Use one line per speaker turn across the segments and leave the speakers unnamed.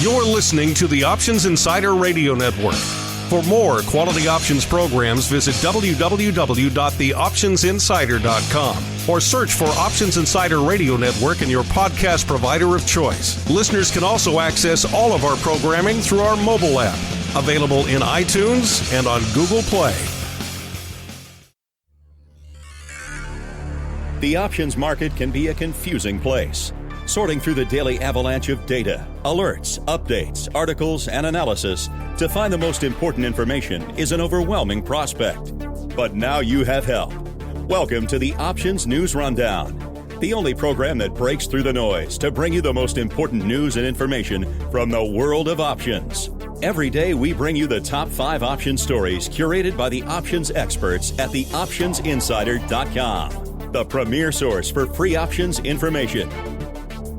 You're listening to the Options Insider Radio Network. For more quality options programs, visit www.theoptionsinsider.com or search for Options Insider Radio Network in your podcast provider of choice. Listeners can also access all of our programming through our mobile app, available in iTunes and on Google Play.
The options market can be a confusing place. Sorting through the daily avalanche of data, alerts, updates, articles, and analysis to find the most important information is an overwhelming prospect. But now you have help. Welcome to the Options News Rundown, the only program that breaks through the noise to bring you the most important news and information from the world of options. Every day we bring you the top 5 option stories curated by the options experts at theoptionsinsider.com, the premier source for free options information.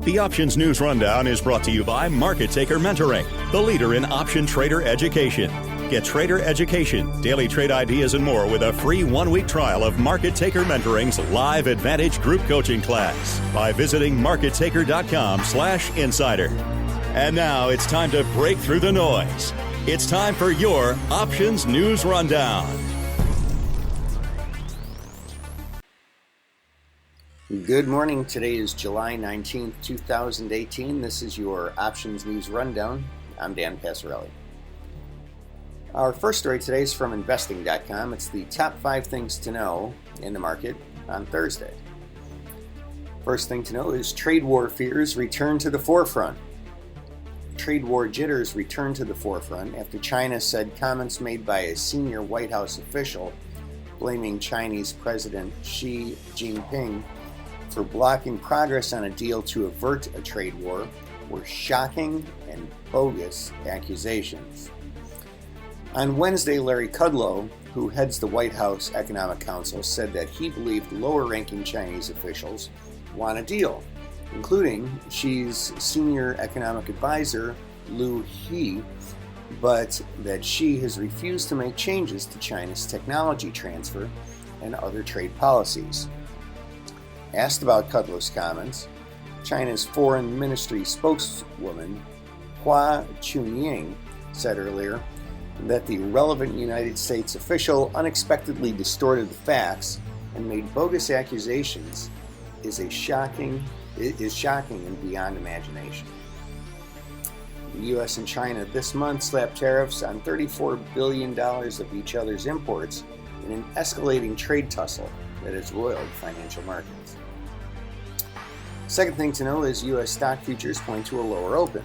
The Options News Rundown is brought to you by Market Taker Mentoring, the leader in option trader education. Get trader education, daily trade ideas, and more with a free 1-week trial of Market Taker Mentoring's live Advantage group coaching class by visiting markettaker.com/insider. And now it's time to break through the noise. It's time for your Options News Rundown.
Good morning. Today is July 19th, 2018. This is your Options News Rundown. I'm Dan Passarelli. Our first story today is from investing.com. It's the top 5 things to know in the market on Thursday. First thing to know is trade war fears return to the forefront. Trade war jitters return to the forefront after China said comments made by a senior White House official blaming Chinese President Xi Jinping for blocking progress on a deal to avert a trade war were shocking and bogus accusations. On Wednesday, Larry Kudlow, who heads the White House Economic Council, said that he believed lower-ranking Chinese officials want a deal, including Xi's senior economic advisor, Liu He, but that Xi has refused to make changes to China's technology transfer and other trade policies. Asked about Kudlow's comments, China's Foreign Ministry spokeswoman Hua Chunying said earlier that the relevant United States official unexpectedly distorted the facts and made bogus accusations is shocking and beyond imagination. The U.S. and China this month slapped tariffs on $34 billion of each other's imports in an escalating trade tussle that has roiled financial markets. Second thing to know is U.S. stock futures point to a lower open.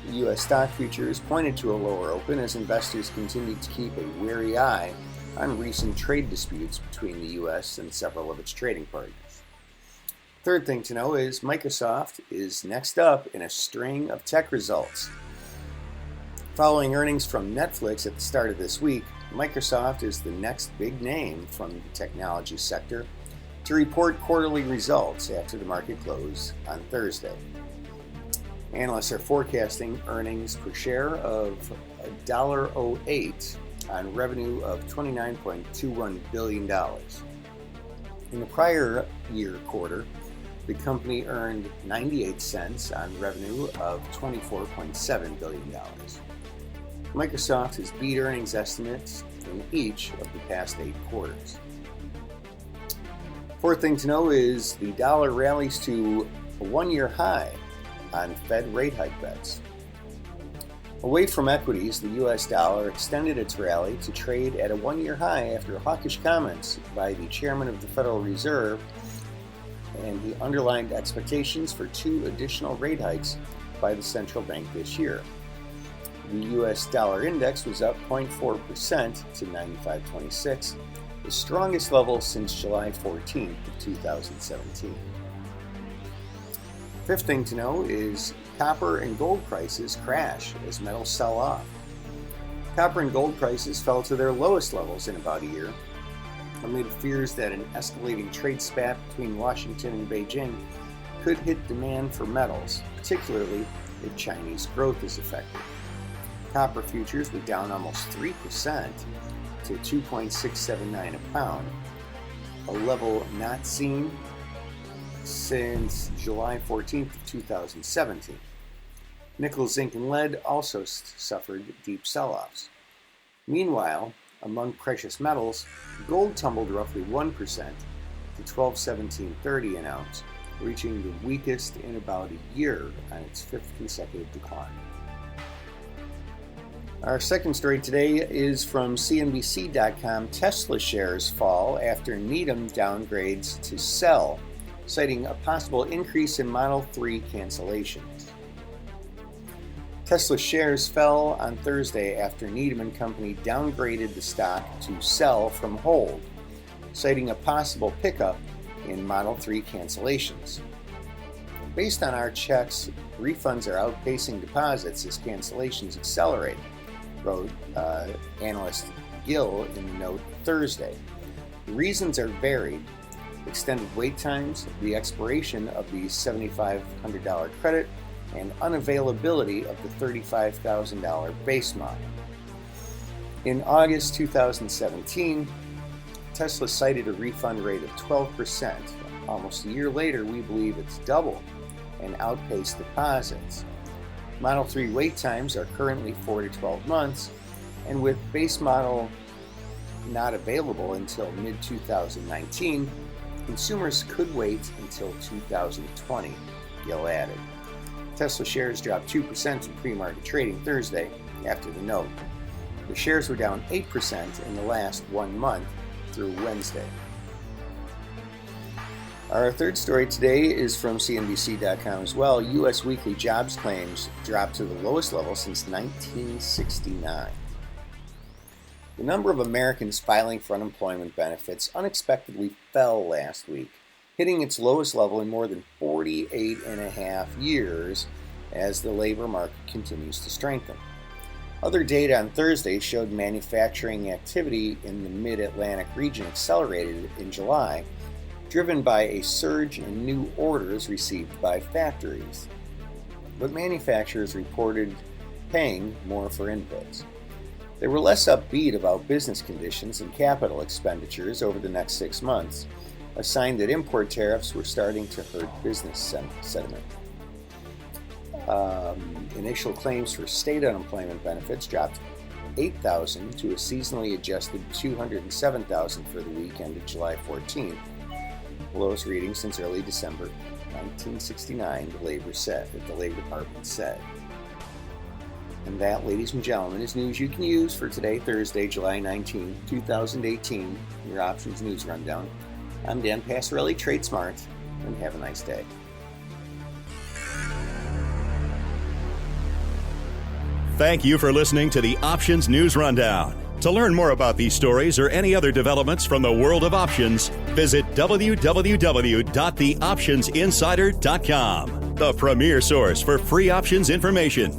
The U.S. stock futures pointed to a lower open as investors continued to keep a wary eye on recent trade disputes between the U.S. and several of its trading partners. Third thing to know is Microsoft is next up in a string of tech results. Following earnings from Netflix at the start of this week, Microsoft is the next big name from the technology sector to report quarterly results after the market close on Thursday. Analysts are forecasting earnings per share of $1.08 on revenue of $29.21 billion. In the prior year quarter, the company earned 98 cents on revenue of $24.7 billion. Microsoft has beat earnings estimates in each of the past 8 quarters. Fourth thing to know is the dollar rallies to a 1-year high on Fed rate hike bets. Away from equities, the U.S. dollar extended its rally to trade at a 1-year high after hawkish comments by the chairman of the Federal Reserve, and he underlined expectations for 2 additional rate hikes by the central bank this year. The U.S. dollar index was up 0.4% to 95.26, the strongest level since July 14th of 2017. Fifth thing to know is copper and gold prices crash as metals sell off. Copper and gold prices fell to their lowest levels in about a year, amid fears that an escalating trade spat between Washington and Beijing could hit demand for metals, particularly if Chinese growth is affected. Copper futures were down almost 3% to $2.679 a pound, a level not seen since July 14th of 2017. Nickel, zinc, and lead also suffered deep sell-offs. Meanwhile, among precious metals, gold tumbled roughly 1% to $1217.30 an ounce, reaching the weakest in about a year on its fifth consecutive decline. Our second story today is from CNBC.com. Tesla shares fall after Needham downgrades to sell, citing a possible increase in Model 3 cancellations. Tesla shares fell on Thursday after Needham & Company downgraded the stock to sell from hold, citing a possible pickup in Model 3 cancellations. Based on our checks, refunds are outpacing deposits as cancellations accelerate, wrote analyst Gill in the note Thursday. The reasons are varied: extended wait times, the expiration of the $7,500 credit, and unavailability of the $35,000 base model. In August 2017, Tesla cited a refund rate of 12%. Almost a year later, we believe it's doubled and outpaced deposits. Model 3 wait times are currently 4 to 12 months, and with base model not available until mid-2019, consumers could wait until 2020, Gill added. Tesla shares dropped 2% in pre-market trading Thursday after the note. The shares were down 8% in the last 1 month through Wednesday. Our third story today is from CNBC.com as well. U.S. weekly jobs claims dropped to the lowest level since 1969. The number of Americans filing for unemployment benefits unexpectedly fell last week, hitting its lowest level in more than 48 and a half years as the labor market continues to strengthen. Other data on Thursday showed manufacturing activity in the Mid-Atlantic region accelerated in July, driven by a surge in new orders received by factories. But manufacturers reported paying more for inputs. They were less upbeat about business conditions and capital expenditures over the next 6 months, a sign that import tariffs were starting to hurt business sentiment. Initial claims for state unemployment benefits dropped 8,000 to a seasonally adjusted 207,000 for the week ended July 14th, the lowest reading since early December 1969, the Labor Department said. And that, ladies and gentlemen, is news you can use for today, Thursday, July 19, 2018, your Options News Rundown. I'm Dan Passarelli, Trade Smart, and have a nice day.
Thank you for listening to the Options News Rundown. To learn more about these stories or any other developments from the world of options, visit www.theoptionsinsider.com, the premier source for free options information.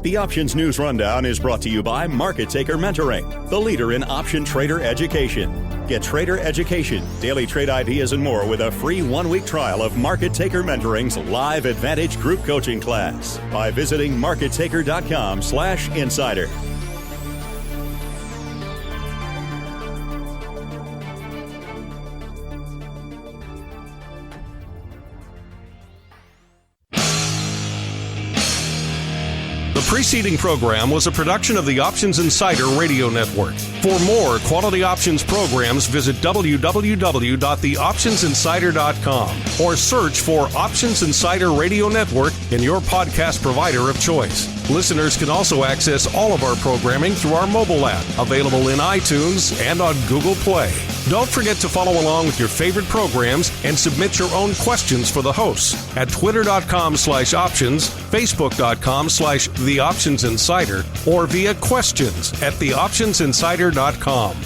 The Options News Rundown is brought to you by Market Taker Mentoring, the leader in option trader education. Get trader education, daily trade ideas, and more with a free 1-week trial of Market Taker Mentoring's live Advantage group coaching class by visiting markettaker.com/insider.
The preceding program was a production of the Options Insider Radio Network. For more quality options programs, visit www.theoptionsinsider.com or search for Options Insider Radio Network in your podcast provider of choice. Listeners can also access all of our programming through our mobile app, available in iTunes and on Google Play. Don't forget to follow along with your favorite programs and submit your own questions for the hosts at twitter.com/options, facebook.com/theoptionsinsider, or via questions@theoptionsinsider.com.